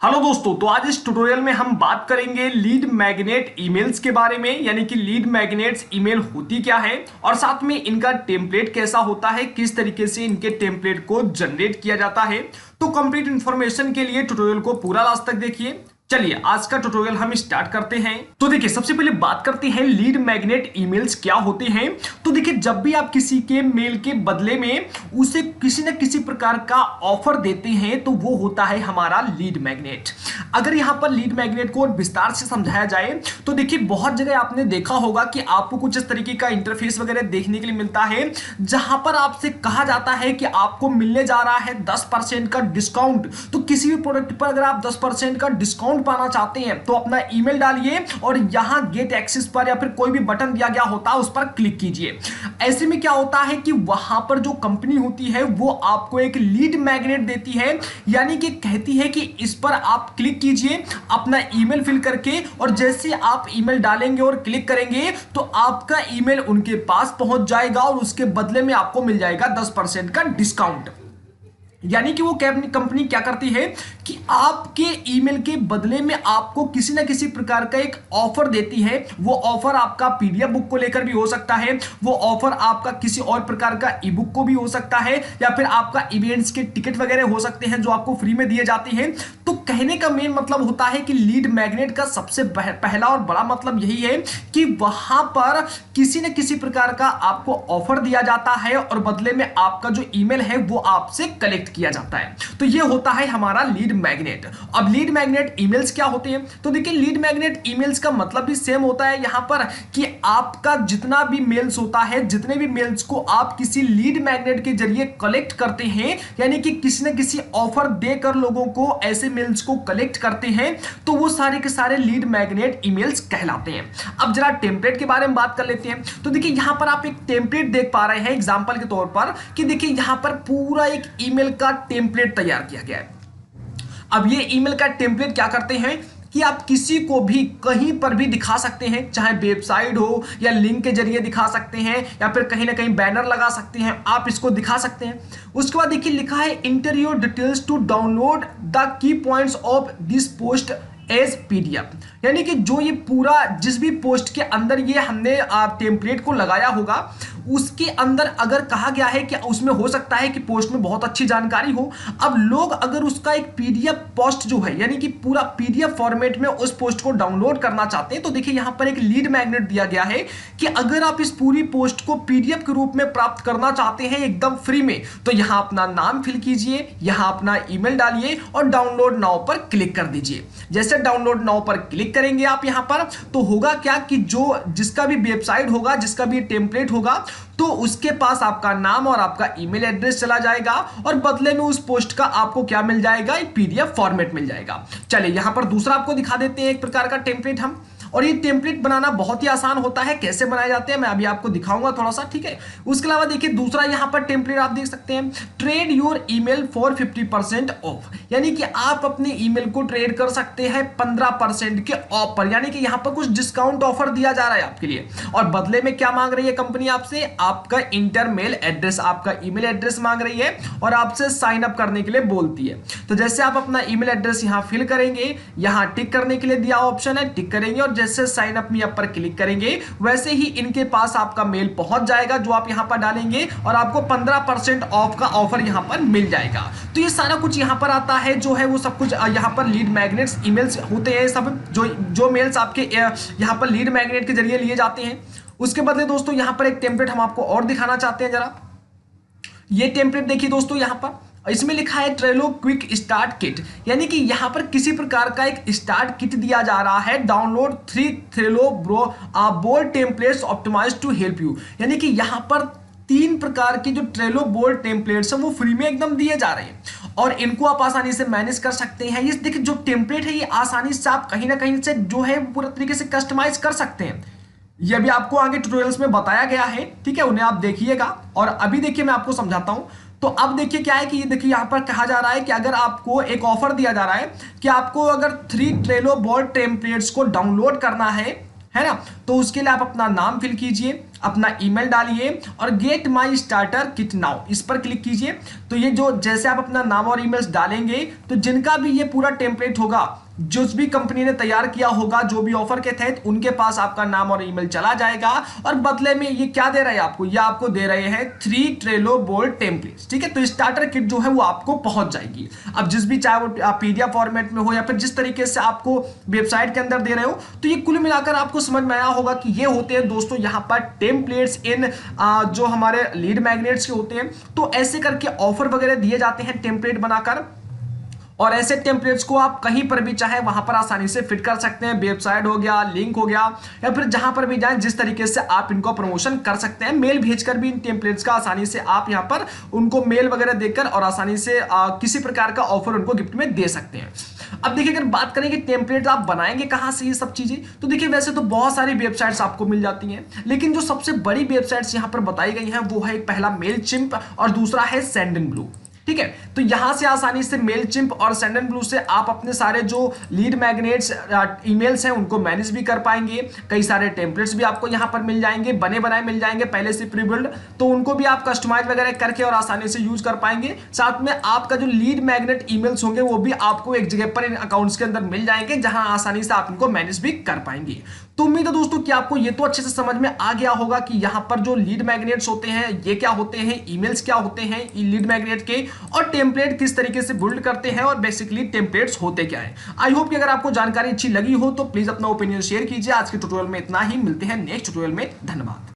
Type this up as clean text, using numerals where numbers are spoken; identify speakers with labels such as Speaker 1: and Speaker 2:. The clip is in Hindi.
Speaker 1: हेलो दोस्तों, तो आज इस ट्यूटोरियल में हम बात करेंगे लीड मैग्नेट ईमेल्स के बारे में। यानी कि लीड मैग्नेट्स ईमेल होती क्या है और साथ में इनका टेम्पलेट कैसा होता है, किस तरीके से इनके टेम्पलेट को जनरेट किया जाता है। तो कंप्लीट इंफॉर्मेशन के लिए ट्यूटोरियल को पूरा लास्ट तक देखिए। चलिए आज का ट्यूटोरियल हम स्टार्ट करते हैं। तो देखिए, सबसे पहले बात करते हैं लीड मैग्नेट ईमेल्स क्या होते हैं। तो देखिए, जब भी आप किसी के मेल के बदले में उसे किसी न किसी प्रकार का ऑफर देते हैं तो वो होता है हमारा लीड मैग्नेट। अगर यहां पर लीड मैग्नेट को विस्तार से समझाया जाए तो देखिए, बहुत जगह आपने देखा होगा कि आपको कुछ इस तरीके का इंटरफेस वगैरह देखने के लिए मिलता है, जहां पर आपसे कहा जाता है कि आपको मिलने जा रहा है 10% का डिस्काउंट। तो किसी भी प्रोडक्ट पर अगर आप 10% का डिस्काउंट पाना चाहते हैं तो अपना ईमेल डालिए और यहां गेट एक्सेस पर या फिर कोई भी बटन दिया गया होता है उस पर क्लिक कीजिए। ऐसे में क्या होता है कि वहां पर जो कंपनी होती है वो आपको एक लीड मैग्नेट देती है, यानी कि कहती है कि इस पर आप क्लिक कीजिए अपना ईमेल फिल करके, और जैसे आप ईमेल डालेंगे और क्लिक करेंगे तो आपका ईमेल उनके पास पहुंच जाएगा और उसके बदले में आपको मिल जाएगा 10% का डिस्काउंट। यानी कि वो कंपनी क्या करती है कि आपके ईमेल के बदले में आपको किसी ना किसी प्रकार का एक ऑफर देती है। वो ऑफर आपका पीडीएफ बुक को लेकर भी हो सकता है, वो ऑफर आपका किसी और प्रकार का ई बुक को भी हो सकता है, या फिर आपका इवेंट्स के टिकट वगैरह हो सकते हैं जो आपको फ्री में दिए जाते हैं। तो कहने का मेन मतलब होता है कि लीड मैग्नेट का सबसे पहला और बड़ा मतलब यही है कि वहां पर किसी न किसी प्रकार का आपको ऑफर दिया जाता है और बदले में आपका जो ईमेल है वो आपसे कलेक्ट किया जाता है। तो ये होता है हमारा लीड मैग्नेट। अब लीड मैग्नेट ईमेल्स क्या होते हैं, तो देखिए, लीड मैग्नेट ईमेल्स का मतलब भी सेम होता है यहां पर कि आपका जितना भी मेल्स होता है, जितने भी मेल्स को आप किसी लीड मैग्नेट के जरिए कलेक्ट करते हैं, यानी कि किसी न किसी ऑफर देकर लोगों को ऐसे मेल्स को कलेक्ट करते हैं, तो वो सारे के सारे लीड मैग्नेट ईमेल्स कहलाते हैं। अब जरा टेम्पलेट के बारे में बात कर लेते हैं। तो देखिए, यहां पर आप एक टेम्पलेट देख पा रहे हैं एग्जांपल के तौर पर कि देखिए, यहां पर पूरा एक ईमेल का टेम्पलेट तैयार किया गया है। अब ये ईमेल का टेम्पलेट क्या करते हैं कि आप किसी को भी कहीं पर भी दिखा सकते हैं, चाहे वेबसाइट हो या लिंक के जरिए दिखा सकते हैं, या फिर कहीं ना कहीं बैनर लगा सकते हैं, आप इसको दिखा सकते हैं। उसके बाद देखिए, लिखा है enter your details to download the key points of this post as PDF. यानी कि जो ये पूरा जिस भी पोस्ट के अंदर ये हमने टेम्पलेट को लगाया होगा उसके अंदर अगर कहा गया है कि उसमें हो सकता है कि पोस्ट में बहुत अच्छी जानकारी हो। अब लोग अगर उसका एक पीडीएफ पोस्ट जो है, यानी कि पूरा पीडीएफ फॉर्मेट में उस पोस्ट को डाउनलोड करना चाहते हैं, तो देखिए यहां पर एक लीड मैग्नेट दिया गया है कि अगर आप इस पूरी पोस्ट को पीडीएफ के रूप में प्राप्त करना चाहते हैं एकदम फ्री में, तो यहां अपना नाम फिल कीजिए, यहां अपना ईमेल डालिए और डाउनलोड नाउ पर क्लिक कर दीजिए। जैसे डाउनलोड नाउ पर क्लिक करेंगे आप यहां पर, तो होगा क्या कि जो जिसका भी वेबसाइट होगा, जिसका भी टेम्पलेट होगा, तो उसके पास आपका नाम और आपका ईमेल एड्रेस चला जाएगा और बदले में उस पोस्ट का आपको क्या मिल जाएगा, एक पीडीएफ फॉर्मेट मिल जाएगा। चलिए यहां पर दूसरा आपको दिखा देते हैं एक प्रकार का टेम्पलेट हम। और ये टेम्पलेट बनाना बहुत ही आसान होता है। कैसे बनाए जाते हैं मैं अभी आपको दिखाऊंगा थोड़ा सा, ठीक है। उसके अलावा देखिए, दूसरा यहां पर टेम्पलेट आप देख सकते हैं, trade your email for 50% of. यानी कि आप अपने ईमेल को ट्रेड कर सकते हैं 15% के ऑफ पर, यानी कि यहां पर कुछ डिस्काउंट ऑफर दिया जा रहा है आपके लिए। और बदले में क्या मांग रही है कंपनी आपसे, आपका इंटर मेल एड्रेस, आपका ईमेल एड्रेस मांग रही है और आपसे साइन अप करने के लिए बोलती है। तो जैसे आप अपना ईमेल एड्रेस यहां फिल करेंगे, यहां टिक करने के लिए दिया ऑप्शन है, टिक करेंगे और जैसे साइन अप मी अप पर क्लिक करेंगे वैसे ही इनके पास आपका मेल पहुंच जाएगा जो आप यहां पर डालेंगे और आपको 15% ऑफ का ऑफर यहां पर मिल जाएगा। तो ये सारा कुछ यहां पर आता है, जो है वो सब कुछ यहां पर लीड मैग्नेट्स ईमेल्स होते हैं। सब जो मेल्स आपके यहां पर लीड मैग्नेट के जरिए लिए जाते हैं। उसके बदले दोस्तों यहां पर एक टेम्पलेट हम आपको और दिखाना चाहते हैं। जरा ये टेम्पलेट देखिए दोस्तों, यहां पर इसमें लिखा है ट्रेलो क्विक स्टार्ट किट। यानी कि यहां पर किसी प्रकार का एक स्टार्ट किट दिया जा रहा है, download 3 Trello board templates optimised to help you. यानी कि यहां पर 3 प्रकार के जो ट्रेलो बोर्ड टेम्पलेट्स हैं वो फ्री में एकदम दिए जा रहे हैं और इनको आप आसानी से मैनेज कर सकते हैं। ये देखिए, जो टेम्पलेट है ये आसानी से आप कहीं ना कहीं से जो है पूरे तरीके से कस्टमाइज कर सकते हैं। ये भी आपको आगे ट्यूटोरियल्स में बताया गया है, ठीक है, उन्हें आप देखिएगा। और अभी देखिए मैं आपको समझाता हूं। तो अब देखिए क्या है कि ये देखिए यहां पर कहा जा रहा है कि अगर आपको एक ऑफर दिया जा रहा है कि आपको अगर 3 ट्रेलो बोर्ड टेम्पलेट्स को डाउनलोड करना है ना, तो उसके लिए आप अपना नाम फिल कीजिए, अपना ईमेल डालिए और get my starter kit now इस पर क्लिक कीजिए। तो ये जो जैसे आप अपना नाम और ईमेल्स डालेंगे तो जिनका भी ये पूरा टेम्पलेट होगा, जो भी कंपनी ने तैयार किया होगा जो भी ऑफर के तहत, उनके पास आपका नाम और ईमेल चला जाएगा और बदले में ये क्या दे रहे हैं आपको, ये आपको दे रहे हैं 3 ट्रेलो बोल्ड टेम्पलेट्स। ठीक है, तो स्टार्टर किट जो है वो आपको पहुंच जाएगी। अब जिस भी चाहे वो पीडीएफ फॉर्मेट में हो या फिर जिस तरीके से आपको वेबसाइट के अंदर दे रहे हो, तो ये कुल मिलाकर आपको समझ में आया होगा कि ये होते हैं दोस्तों यहाँ पर टेम्पलेट्स इन जो हमारे लीड मैग्नेट्स के होते हैं। तो ऐसे करके ऑफर वगैरह दिए जाते हैं टेम्पलेट बनाकर, और ऐसे टेम्पलेट्स को आप कहीं पर भी चाहे वहां पर आसानी से फिट कर सकते हैं। वेबसाइट हो गया, लिंक हो गया, या फिर जहां पर भी जाएं जिस तरीके से आप इनको प्रमोशन कर सकते हैं। मेल भेजकर भी इन टेम्पलेट्स का आसानी से आप यहां पर उनको मेल वगैरह देकर और आसानी से किसी प्रकार का ऑफर उनको गिफ्ट में दे सकते हैं। अब देखिए, अगर बात करें कि टेम्पलेट आप बनाएंगे कहां से ये सब चीजें, तो देखिए वैसे तो बहुत सारी वेबसाइट्स आपको मिल जाती हैं, लेकिन जो सबसे बड़ी वेबसाइट्स यहां पर बताई गई हैं वो है पहला मेलचिम्प और दूसरा है सेंडनब्लू। ठीक है, तो यहां से आसानी से मेलचिम्प और सेंडनब्लू से आप अपने सारे जो लीड मैग्नेट्स ईमेल्स हैं उनको मैनेज भी कर पाएंगे। कई सारे टेम्पलेट्स भी आपको यहां पर मिल जाएंगे, बने बनाए मिल जाएंगे पहले से प्री बिल्ड, तो उनको भी आप कस्टमाइज वगैरह करके और आसानी से यूज कर पाएंगे। साथ में आपका जो लीड मैग्नेट ईमेल्स होंगे वो भी आपको एक जगह पर इन अकाउंट्स के अंदर मिल जाएंगे, जहां आसानी से आप इनको मैनेज भी कर पाएंगे। तो उम्मीद है दोस्तों कि आपको ये तो अच्छे से समझ में आ गया होगा कि यहाँ पर जो लीड मैग्नेट्स होते हैं ये क्या होते हैं, ईमेल्स क्या होते हैं लीड मैग्नेट के, और टेम्पलेट किस तरीके से बिल्ड करते हैं, और बेसिकली टेम्पलेट्स होते क्या है। आई होप कि अगर आपको जानकारी अच्छी लगी हो तो प्लीज अपना ओपिनियन शेयर कीजिए। आज के ट्यूटोरियल में इतना ही, मिलते हैं नेक्स्ट ट्यूटोरियल में। धन्यवाद।